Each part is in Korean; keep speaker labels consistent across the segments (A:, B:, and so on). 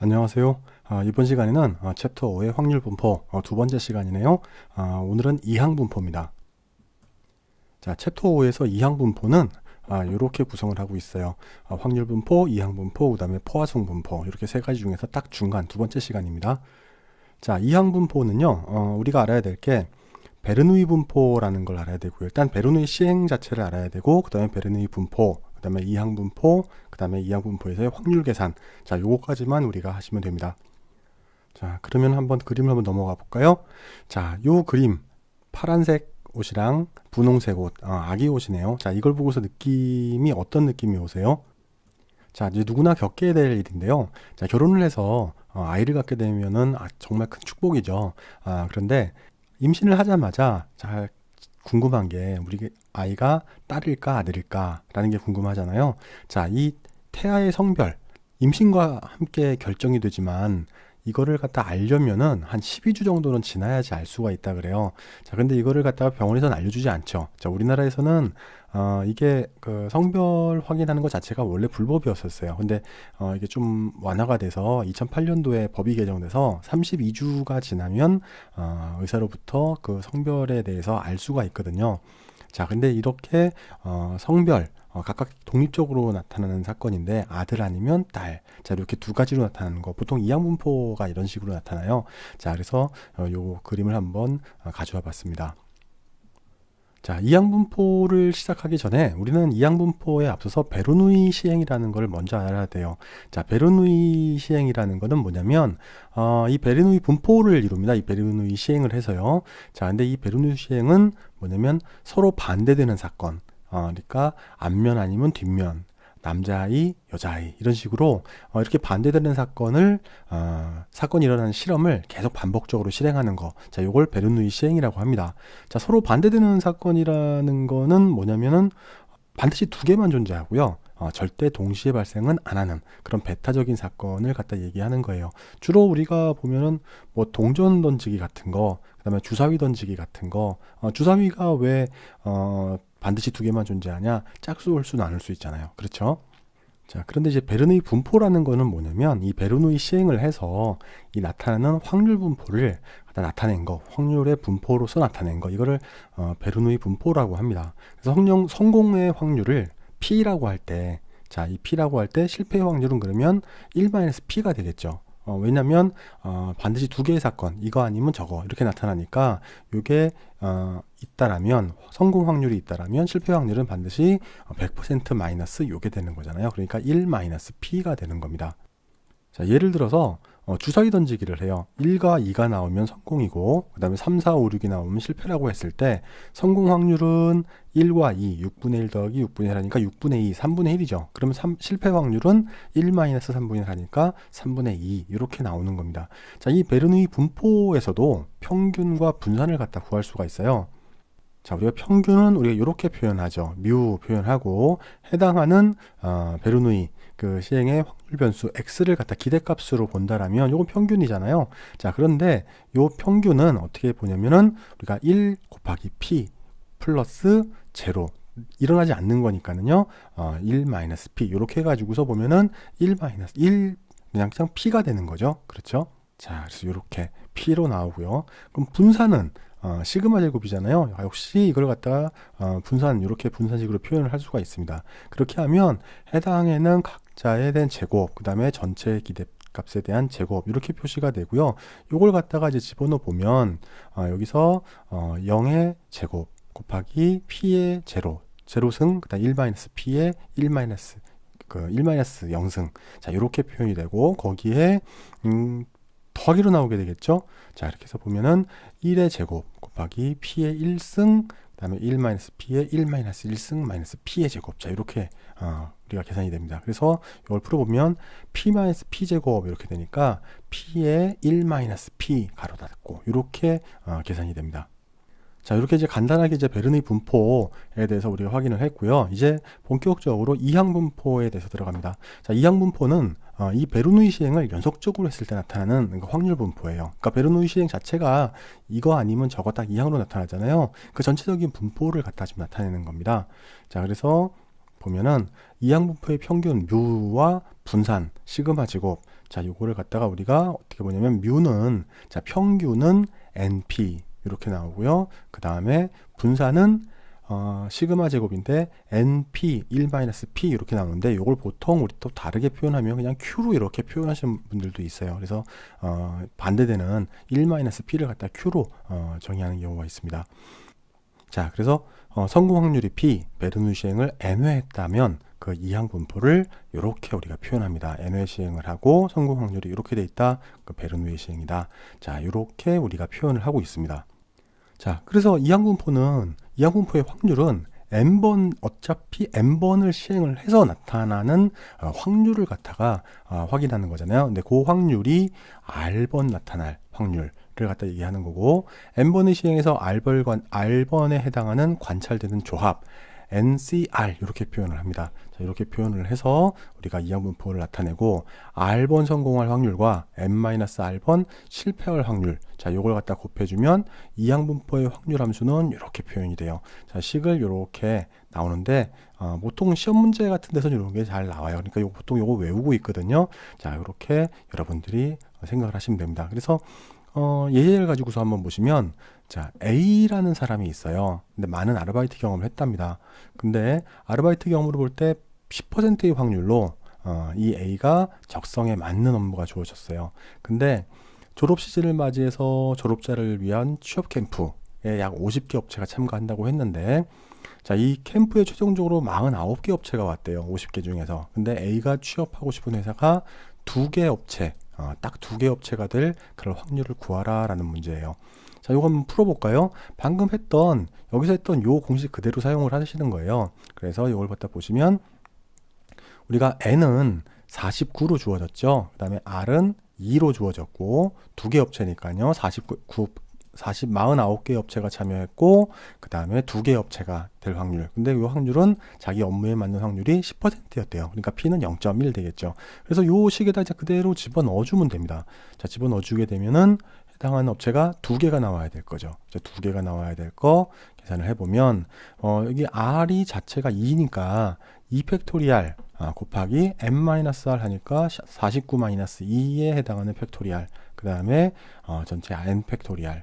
A: 안녕하세요. 이번 시간에는 챕터 5의 확률 분포 두 번째 시간이네요. 오늘은 이항 분포입니다. 자, 챕터 5에서 이항 분포는 이렇게 구성을 하고 있어요. 확률 분포, 이항 분포, 그 다음에 포화송 분포, 이렇게 세 가지 중에서 딱 중간 두 번째 시간입니다. 자, 이항 분포는요, 우리가 알아야 될 게 베르누이 분포라는 걸 알아야 되고요. 일단 베르누이 시행 자체를 알아야 되고, 그 다음에 베르누이 분포, 그 다음에 이항 분포, 그 다음에 이항 분포에서의 확률 계산. 자, 요거까지만 우리가 하시면 됩니다. 자, 그러면 한번 그림을 한번 넘어가 볼까요? 자, 요 그림 파란색 옷이랑 분홍색 옷, 아기 옷이네요. 자, 이걸 보고서 느낌이 어떤 느낌이 오세요? 자, 이제 누구나 겪게 될 일인데요. 자, 결혼을 해서 아이를 갖게 되면은 정말 큰 축복이죠. 그런데 임신을 하자마자 잘 궁금한 게 우리 아이가 딸일까 아들일까 라는 게 궁금하잖아요. 자, 이 태아의 성별 임신과 함께 결정이 되지만 이거를 갖다 알려면은 한 12주 정도는 지나야지 알 수가 있다 그래요. 자, 근데 이거를 갖다가 병원에서는 알려주지 않죠. 자, 우리나라에서는 이게 그 성별 확인하는 것 자체가 원래 불법이었었어요. 근데 이게 좀 완화가 돼서 2008년도에 법이 개정돼서 32주가 지나면 의사로부터 그 성별에 대해서 알 수가 있거든요. 자, 근데 이렇게 성별 각각 독립적으로 나타나는 사건인데 아들 아니면 딸, 자, 이렇게 두 가지로 나타나는 거 보통 이항분포가 이런 식으로 나타나요. 자, 그래서 요 그림을 한번 가져와 봤습니다. 자, 이항분포를 시작하기 전에 우리는 이항분포에 앞서서 베르누이 시행이라는 걸 먼저 알아야 돼요. 자, 베르누이 시행이라는 거는 뭐냐면 이 베르누이 분포를 이룹니다. 이 베르누이 시행을 해서요. 자, 근데 이 베르누이 시행은 뭐냐면 서로 반대되는 사건, 그러니까 앞면 아니면 뒷면, 남자아이, 여자아이 이런 식으로 이렇게 반대되는 사건이 일어나는 실험을 계속 반복적으로 실행하는 거. 자, 요걸 베르누이 시행이라고 합니다. 자, 서로 반대되는 사건이라는 거는 뭐냐면은 반드시 두 개만 존재하고요. 절대 동시에 발생은 안 하는 그런 배타적인 사건을 갖다 얘기하는 거예요. 주로 우리가 보면은 뭐 동전 던지기 같은 거, 그다음에 주사위 던지기 같은 거, 주사위가 왜 반드시 두 개만 존재하냐? 짝수, 홀수 나눌 수 있잖아요. 그렇죠? 자, 그런데 이제 베르누이 분포라는 거는 뭐냐면 이 베르누이 시행을 해서 이 나타나는 확률 분포를 갖다 나타낸 거, 확률의 분포로서 나타낸 거, 이거를 베르누이 분포라고 합니다. 그래서 성공의 확률을 P라고 할 때, 자, 이 P라고 할 때 실패의 확률은 그러면 1-P가 되겠죠. 왜냐면 반드시 두 개의 사건, 이거 아니면 저거 이렇게 나타나니까 이게 있다라면, 성공 확률이 있다라면 실패 확률은 반드시 100% 마이너스 요게 되는 거잖아요. 그러니까 1-P가 되는 겁니다. 자, 예를 들어서 주사위 던지기를 해요. 1과 2가 나오면 성공이고, 그 다음에 3, 4, 5, 6이 나오면 실패라고 했을 때 성공 확률은 1과 2, 6분의 1 더하기 6분의 1 하니까 6분의 2, 3분의 1이죠. 그러면 실패 확률은 1-3분의 1 하니까 3분의 2 이렇게 나오는 겁니다. 자, 이 베르누이 분포에서도 평균과 분산을 갖다 구할 수가 있어요. 자, 우리가 평균은 우리가 이렇게 표현하죠. 뮤 표현하고 해당하는 베르누이 그 시행의 확률 변수 x를 갖다 기대값으로 본다라면 요건 평균이잖아요. 자, 그런데 요 평균은 어떻게 보냐면은 우리가 1 곱하기 p 플러스 제로, 일어나지 않는 거니까는요. 1-p 이렇게 해가지고서 보면은 1 그냥 p가 되는 거죠. 그렇죠? 자, 그래서 이렇게 p로 나오고요. 그럼 분산은 시그마 제곱이잖아요. 역시 이걸 갖다가 분산, 이렇게 분산식으로 표현을 할 수가 있습니다. 그렇게 하면 해당에는 각자에 대한 제곱, 그 다음에 전체 기대값에 대한 제곱 이렇게 표시가 되고요. 이걸 갖다가 이제 집어넣어 보면 여기서 0의 제곱 곱하기 p의 제로, 제로승, 그 다음 1-p의 1-0승. 자, 이렇게 표현이 되고 거기에 더하기로 나오게 되겠죠. 자, 이렇게 해서 보면은 1의 제곱 곱하기 p의 1승, 그 다음에 1-p의 1-1승 p의 제곱. 자, 이렇게 우리가 계산이 됩니다. 그래서 이걸 풀어보면 p-p 제곱 이렇게 되니까 p의 1-p 가로 닫고 이렇게 계산이 됩니다. 자, 이렇게 이제 간단하게 이제 베르누이 분포에 대해서 우리가 확인을 했고요. 이제 본격적으로 이항 분포에 대해서 들어갑니다. 자, 이항 분포는 이 베르누이 시행을 연속적으로 했을 때 나타나는 확률 분포예요. 그러니까 베르누이 시행 자체가 이거 아니면 저거 딱 이항으로 나타나잖아요. 그 전체적인 분포를 갖다 지금 나타내는 겁니다. 자, 그래서 보면은 이항분포의 평균 뮤와 분산 시그마 제곱. 자, 요거를 갖다가 우리가 어떻게 보냐면 뮤는 자, 평균은 NP 이렇게 나오고요. 그 다음에 분산은 시그마 제곱인데 NP 1-P 이렇게 나오는데 요걸 보통 우리 또 다르게 표현하면 그냥 Q로 이렇게 표현하시는 분들도 있어요. 그래서 반대되는 1-P를 갖다 Q로 정의하는 경우가 있습니다. 자, 그래서 성공 확률이 P, 베르누이 시행을 n회 했다면 그 이항 분포를 이렇게 우리가 표현합니다. n회 시행을 하고 성공 확률이 이렇게 돼 있다. 그 베르누이 시행이다. 자, 이렇게 우리가 표현을 하고 있습니다. 자, 그래서 이항 분포의 확률은 n번, 어차피 n번을 시행을 해서 나타나는 확률을 갖다가 확인하는 거잖아요. 근데 그 확률이 r번 나타날 확률 를 갖다 얘기하는 거고, n번의 시행에서 r번에 해당하는 관찰되는 조합 NCR 이렇게 표현을 합니다. 자, 이렇게 표현을 해서 우리가 이항분포를 나타내고 r번 성공할 확률과 n-r번 실패할 확률, 자, 요걸 갖다 곱해주면 이항분포의 확률 함수는 이렇게 표현이 돼요. 자, 식을 이렇게 나오는데 보통 시험 문제 같은 데서는 이런 게 잘 나와요. 그러니까 보통 요거 외우고 있거든요. 자, 이렇게 여러분들이 생각을 하시면 됩니다. 그래서 예를 가지고서 한번 보시면, 자, A라는 사람이 있어요. 근데 많은 아르바이트 경험을 했답니다. 근데 아르바이트 경험으로 볼 때 10%의 확률로 이 A가 적성에 맞는 업무가 주어졌어요. 근데 졸업 시즌을 맞이해서 졸업자를 위한 취업 캠프에 약 50개 업체가 참가한다고 했는데, 자, 이 캠프에 최종적으로 49개 업체가 왔대요. 50개 중에서. 근데 A가 취업하고 싶은 회사가 2개 업체, 딱 2개 업체가 될 그럴 확률을 구하라 라는 문제예요. 자, 요거 한번 풀어볼까요? 방금 여기서 했던 요 공식 그대로 사용을 하시는 거예요. 그래서 이걸 갖다 보시면 우리가 N은 49로 주어졌죠. 그 다음에 R은 2로 주어졌고 2개 업체니까요. 49개 업체가 참여했고 그 다음에 2개 업체가 될 확률. 근데 이 확률은 자기 업무에 맞는 확률이 10%였대요. 그러니까 P는 0.1 되겠죠. 그래서 요 식에다 이제 그대로 집어넣어주면 됩니다. 자, 집어넣어주게 되면은 해당하는 업체가 2개가 나와야 될 거죠. 이제 2개가 나와야 될 거 계산을 해보면 여기 R이 자체가 2니까 2팩토리알 곱하기 n-r 하니까 49-2에 해당하는 팩토리알, 그 다음에 전체 n 팩토리알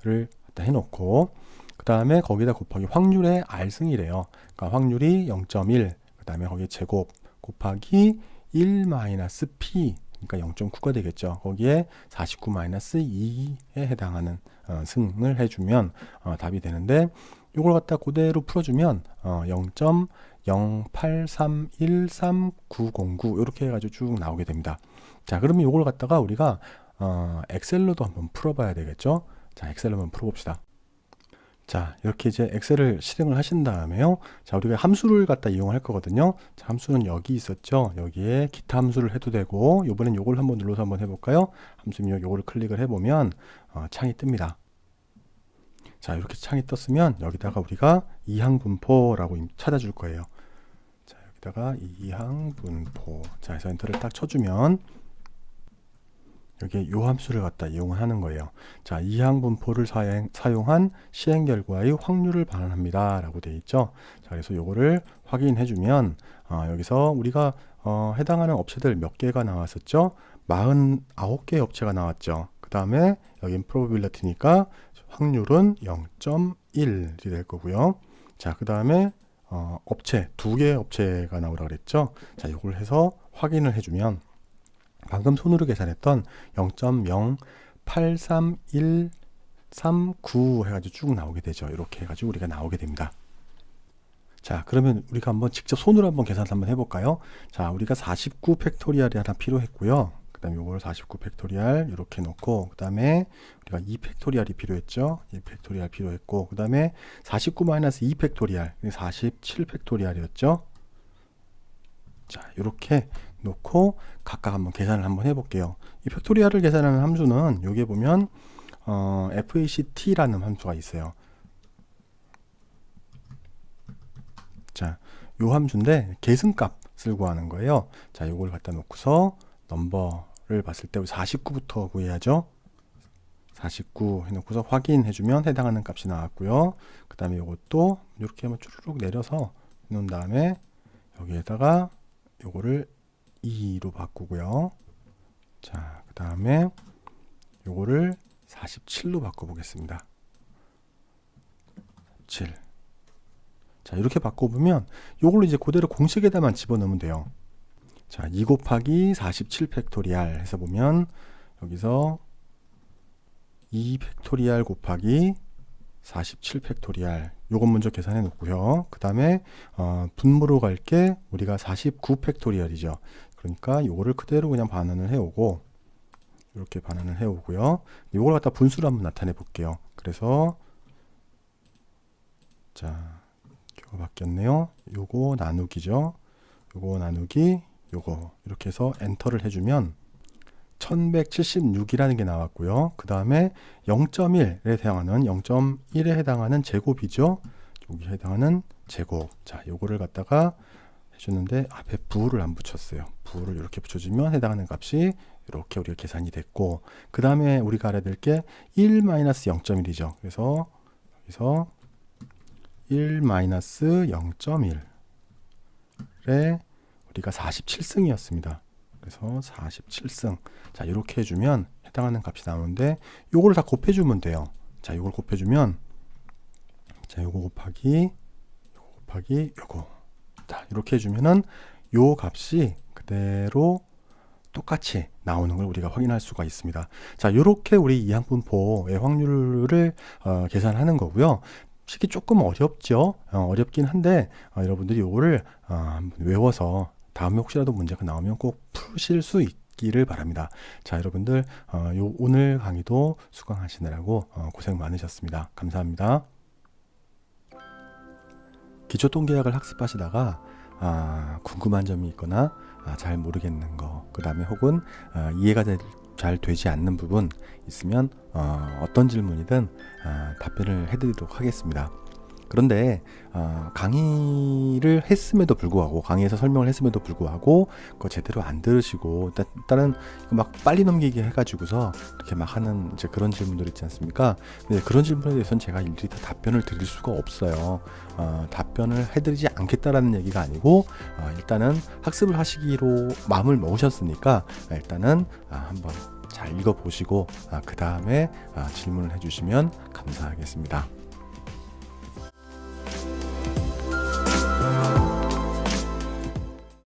A: 를 해놓고, 그 다음에 거기다 곱하기 확률의 r승이래요. 그러니까 확률이 0.1, 그 다음에 거기에 제곱 곱하기 1-p, 그러니까 0.9가 되겠죠. 거기에 49-2에 해당하는 승을 해주면 답이 되는데, 이걸 갖다 그대로 풀어주면 0.0831399 이렇게 해가지고 쭉 나오게 됩니다. 자, 그러면 이걸 갖다가 우리가 엑셀로도 한번 풀어봐야 되겠죠. 자, 엑셀로 한번 풀어봅시다. 자, 이렇게 이제 엑셀을 실행을 하신 다음에요. 자, 우리가 함수를 갖다 이용할 거거든요. 자, 함수는 여기 있었죠. 여기에 기타 함수를 해도 되고, 이번엔 요걸 한번 눌러서 한번 해볼까요? 함수 입력 요거를 클릭을 해보면 창이 뜹니다. 자, 이렇게 창이 떴으면 여기다가 우리가 이항분포라고 찾아줄 거예요. 자, 여기다가 이항분포. 자, 그래서 엔터를 딱 쳐주면 여기에 요 함수를 갖다 이용을 하는 거예요. 자, 이항분포를 사용한 시행 결과의 확률을 반환합니다 라고 되어 있죠. 자, 그래서 요거를 확인해 주면 여기서 우리가 해당하는 업체들 몇 개가 나왔었죠? 49개 업체가 나왔죠. 그 다음에 여긴 probability니까 확률은 0.1이 될 거고요. 자, 그 다음에 업체 2개 업체가 나오라 그랬죠. 자, 요걸 해서 확인을 해주면 방금 손으로 계산했던 0.083139 해가지고 쭉 나오게 되죠. 이렇게 해가지고 우리가 나오게 됩니다. 자, 그러면 우리가 한번 직접 손으로 한번 계산을 한번 해볼까요? 자, 우리가 49 팩토리얼이 하나 필요했고요. 그 다음에 이걸 49 팩토리얼 이렇게 놓고, 그 다음에 우리가 2 팩토리얼이 필요했죠. 2 팩토리얼 필요했고, 그 다음에 49-2 팩토리얼 47 팩토리얼이었죠. 자, 이렇게 놓고 각각 한번 계산을 한번 해볼게요. 이 팩토리얼을 계산하는 함수는 여기에 보면 fact라는 함수가 있어요. 자, 요 함수인데 계승값을 구하는 거예요. 자, 요걸 갖다 놓고서 넘버를 봤을 때 49부터 구해야죠. 49 해놓고서 확인해주면 해당하는 값이 나왔고요. 그 다음에 요것도 이렇게 한번 쭈르륵 내려서 놓은 다음에 여기에다가 요거를 2로 바꾸고요. 자, 그 다음에 요거를 47로 바꿔보겠습니다. 7. 자, 이렇게 바꿔보면 요걸로 이제 그대로 공식에다만 집어넣으면 돼요. 자, 2 곱하기 47 팩토리알 해서 보면 여기서 2 팩토리알 곱하기 47 팩토리알 요것 먼저 계산해 놓고요. 그 다음에 분모로 갈 게 우리가 49 팩토리알이죠. 그러니까 요거를 그대로 그냥 반환을 해오고 이렇게 반환을 해오고요. 요걸 갖다 분수로 한번 나타내 볼게요. 그래서 자, 이거 바뀌었네요. 요거 나누기죠. 요거 나누기 요거 이렇게 해서 엔터를 해주면 1176이라는 게 나왔고요. 그 다음에 0.1에 해당하는 0.1에 해당하는 제곱이죠. 여기 해당하는 제곱. 자, 요거를 갖다가 해주는데 앞에 부호를 안 붙였어요. 부호를 이렇게 붙여주면 해당하는 값이 이렇게 우리가 계산이 됐고, 그 다음에 우리가 알아야 될 게 1-0.1이죠. 그래서 여기서 1-0.1에 우리가 47승이었습니다. 그래서 47승. 자, 이렇게 해주면 해당하는 값이 나오는데 요거를 다 곱해주면 돼요. 자, 요걸 곱해주면 자, 요거 곱하기 요거. 자, 이렇게 해주면은 요 값이 그대로 똑같이 나오는 걸 우리가 확인할 수가 있습니다. 자, 요렇게 우리 이항분포의 확률을 계산하는 거고요. 쉽게 조금 어렵죠. 어렵긴 한데 여러분들이 요거를 한번 외워서 다음에 혹시라도 문제가 나오면 꼭 푸실 수 있기를 바랍니다. 자, 여러분들 오늘 강의도 수강하시느라고 고생 많으셨습니다. 감사합니다. 기초통계학을 학습하시다가 궁금한 점이 있거나 잘 모르겠는 거, 그 다음에 혹은 이해가 잘 되지 않는 부분 있으면 어떤 질문이든 답변을 해드리도록 하겠습니다. 그런데 강의를 했음에도 불구하고, 강의에서 설명을 했음에도 불구하고 그거 제대로 안 들으시고 일단은 막 빨리 넘기기 해가지고서 이렇게 막 하는 이제 그런 질문들 있지 않습니까? 근데 그런 질문에 대해서는 제가 일일이 다 답변을 드릴 수가 없어요. 답변을 해드리지 않겠다라는 얘기가 아니고 일단은 학습을 하시기로 마음을 먹으셨으니까 일단은 한번 잘 읽어보시고 그 다음에 질문을 해주시면 감사하겠습니다.